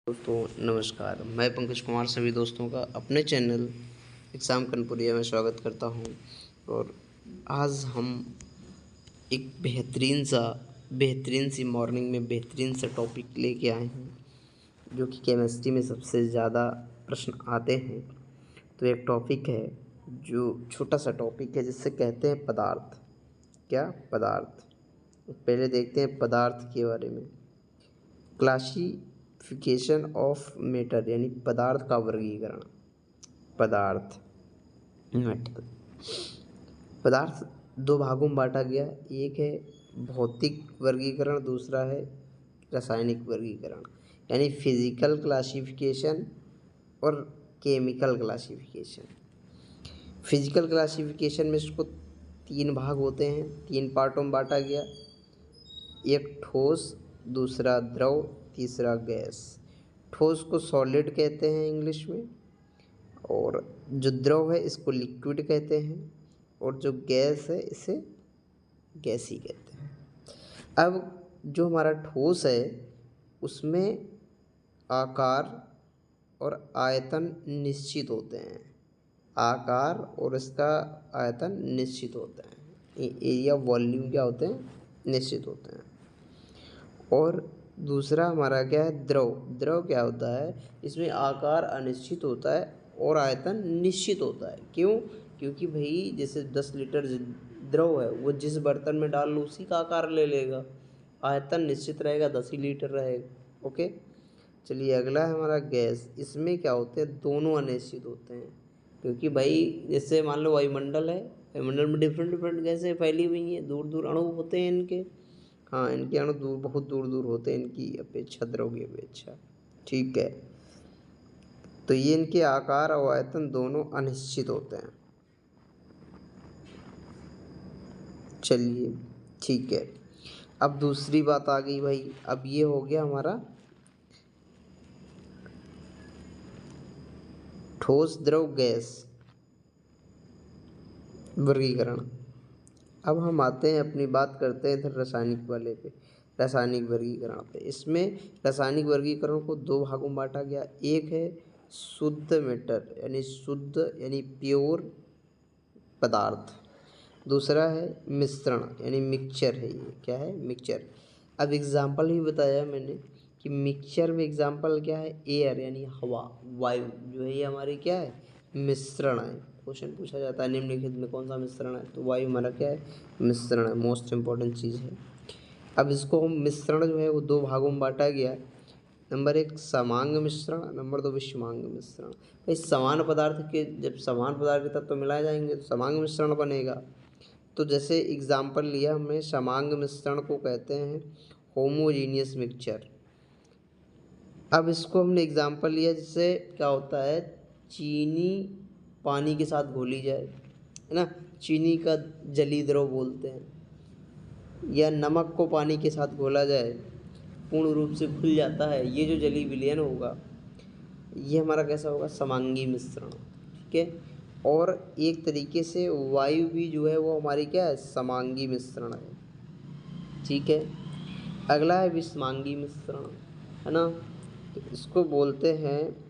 दोस्तों नमस्कार, मैं पंकज कुमार सभी दोस्तों का अपने चैनल एग्ज़ाम कनपुरिया में स्वागत करता हूं। और आज हम एक बेहतरीन सी मॉर्निंग में बेहतरीन सा टॉपिक लेके आए हैं, जो कि केमिस्ट्री में सबसे ज़्यादा प्रश्न आते हैं। तो एक टॉपिक है जो छोटा सा टॉपिक है जिससे कहते हैं पदार्थ। क्या पदार्थ? पहले देखते हैं पदार्थ के बारे में। क्लासिफिकेशन ऑफ मैटर यानी पदार्थ का वर्गीकरण। पदार्थ मैटर पदार्थ दो भागों में बांटा गया। एक है भौतिक वर्गीकरण, दूसरा है रासायनिक वर्गीकरण यानी फिजिकल क्लासिफिकेशन और केमिकल क्लासिफिकेशन। फिजिकल क्लासिफिकेशन में इसको तीन भाग होते हैं, तीन पार्टों में बांटा गया। एक ठोस, दूसरा द्रव, तीसरा गैस। ठोस को सॉलिड कहते हैं इंग्लिश में, और जो द्रव है इसको लिक्विड कहते हैं, और जो गैस है इसे गैस ही कहते हैं। अब जो हमारा ठोस है उसमें आकार और आयतन निश्चित होते हैं। आकार और इसका आयतन निश्चित होते हैं। एरिया वॉल्यूम क्या होते हैं? निश्चित होते हैं। और दूसरा हमारा क्या है? द्रव। द्रव क्या होता है? इसमें आकार अनिश्चित होता है और आयतन निश्चित होता है। क्यों? क्योंकि भाई जैसे 10 लीटर द्रव है, वो जिस बर्तन में डाल लो उसी का आकार ले लेगा। आयतन निश्चित रहेगा, 10 ही लीटर रहेगा। ओके, चलिए अगला है हमारा गैस। इसमें क्या होते हैं? दोनों अनिश्चित होते हैं, क्योंकि भाई जैसे मान लो वायुमंडल है, वायुमंडल में डिफरेंट गैसें फैली हुई हैं, दूर दूर अणु होते हैं इनके। हाँ, इनके अणु बहुत दूर दूर होते हैं इनकी अपेक्षा, द्रव की अपेक्षा। ठीक है, तो ये इनके आकार और आयतन दोनों अनिश्चित होते हैं। चलिए ठीक है, अब दूसरी बात आ गई भाई। अब ये हो गया हमारा ठोस, द्रव, गैस वर्गीकरण। अब हम आते हैं, अपनी बात करते हैं इधर रासायनिक वाले पे, रासायनिक वर्गीकरण पे। इसमें रासायनिक वर्गीकरण को दो भागों में बांटा गया। एक है शुद्ध मैटर यानी प्योर पदार्थ। दूसरा है मिश्रण यानी मिक्सचर है। ये क्या है? मिक्सचर। अब एग्जाम्पल भी बताया मैंने कि मिक्सचर में एग्जाम्पल क्या है? एयर यानी हवा, वायु जो है ये हमारी क्या है? मिश्रण है। क्वेश्चन पूछा जाता है निम्नलिखित में कौन सा मिश्रण है, तो वायु हमारा क्या है? मिश्रण है, मोस्ट इम्पॉर्टेंट चीज़ है। अब इसको हम मिश्रण जो है वो दो भागों में बांटा गया। नंबर एक समांग मिश्रण, नंबर दो विषमांग मिश्रण। भाई समान पदार्थ के जब समान पदार्थ के तत्व मिलाए जाएंगे तो समांग मिश्रण बनेगा। तो जैसे एग्जाम्पल लिया हमने, समांग मिश्रण को कहते हैं होमोजीनियस मिक्सचर। अब इसको हमने एग्जाम्पल लिया जिससे क्या होता है? चीनी पानी के साथ घोली जाए, है ना, चीनी का जली द्रव बोलते हैं। या नमक को पानी के साथ घोला जाए, पूर्ण रूप से घुल जाता है, ये जो जली विलयन होगा ये हमारा कैसा होगा? समांगी मिश्रण। ठीक है, और एक तरीके से वायु भी जो है वो हमारी क्या है? समांगी मिश्रण है। ठीक है, अगला है विषमांगी मिश्रण, है ना। तो इसको बोलते हैं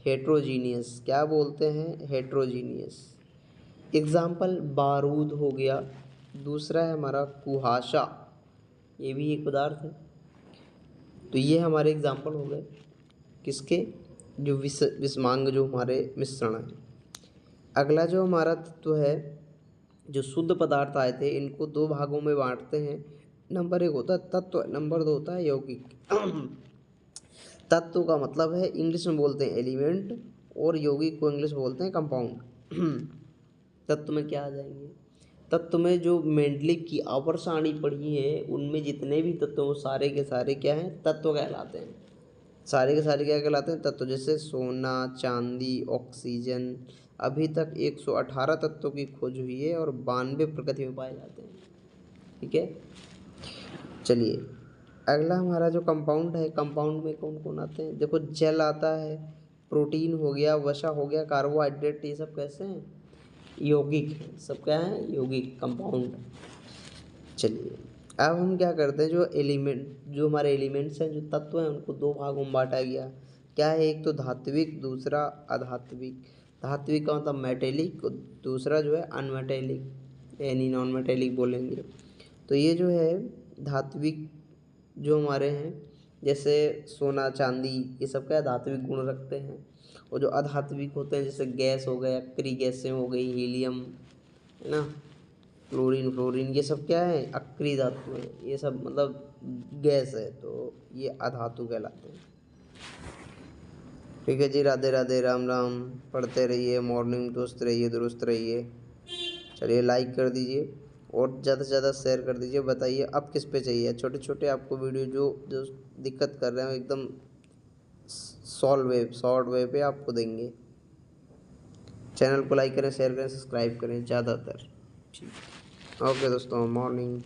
हेट्रोजीनियस। क्या बोलते हैं? हेट्रोजीनियस। एग्जाम्पल बारूद हो गया। दूसरा है हमारा कुहासा, ये भी एक पदार्थ है। तो ये हमारे एग्जाम्पल हो गए किसके? जो विषमांग जो हमारे मिश्रण है। अगला जो हमारा तत्व है, जो शुद्ध पदार्थ आए थे, इनको दो भागों में बांटते हैं। नंबर एक होता है तत्व, नंबर दो होता है यौगिक। तत्व का मतलब है इंग्लिश में बोलते हैं एलिमेंट, और यौगिक को इंग्लिश में बोलते हैं कंपाउंड। तत्व में क्या आ जाएंगे? तत्व में जो मेंडलीव की अपर सारणी पढ़ी है उनमें जितने भी तत्व वो सारे के सारे क्या हैं? तत्व कहलाते हैं। सारे के सारे क्या कहलाते हैं? तत्व। जैसे सोना, चांदी, ऑक्सीजन। अभी तक 118 तत्वों की खोज हुई है और 92 प्रकृति में पाए जाते हैं। ठीक है, चलिए अगला हमारा जो कंपाउंड है, कंपाउंड में कौन कौन आते हैं? देखो, जल आता है, प्रोटीन हो गया, वसा हो गया, कार्बोहाइड्रेट, ये सब कैसे हैं? यौगिक हैं। सब क्या है? यौगिक, कंपाउंड। चलिए अब हम क्या करते हैं, जो हमारे एलिमेंट्स हैं, जो तत्व हैं, उनको दो भागों में बांटा गया। क्या है, एक तो धात्विक, दूसरा अधात्विक। धात्विक का मतलब मेटेलिक, दूसरा जो है अनमेटेलिक यानी नॉन मेटेलिक बोलेंगे। तो ये जो है धात्विक जो हमारे हैं, जैसे सोना चांदी, ये सब क्या धात्विक गुण रखते हैं। और जो अधात्विक होते हैं, जैसे गैस हो गया, अक्रिय गैसें हो गई, हीलियम है ना, क्लोरीन फ्लोरीन, ये सब क्या है, अक्रिय धातु हैं। ये सब मतलब गैस है, तो ये अधातु कहलाते हैं। ठीक है जी, राधे राधे, राम राम। पढ़ते रहिए, मॉर्निंग दोस्त रहिए, दुरुस्त रहिए। चलिए लाइक कर दीजिए और ज़्यादा से ज़्यादा शेयर कर दीजिए। बताइए अब किस पे चाहिए, छोटे छोटे आपको वीडियो जो जो दिक्कत कर रहे हैं एकदम शॉर्ट वे पे आपको देंगे। चैनल को लाइक करें, शेयर करें, सब्सक्राइब करें ज़्यादातर। ठीक, ओके दोस्तों, मॉर्निंग।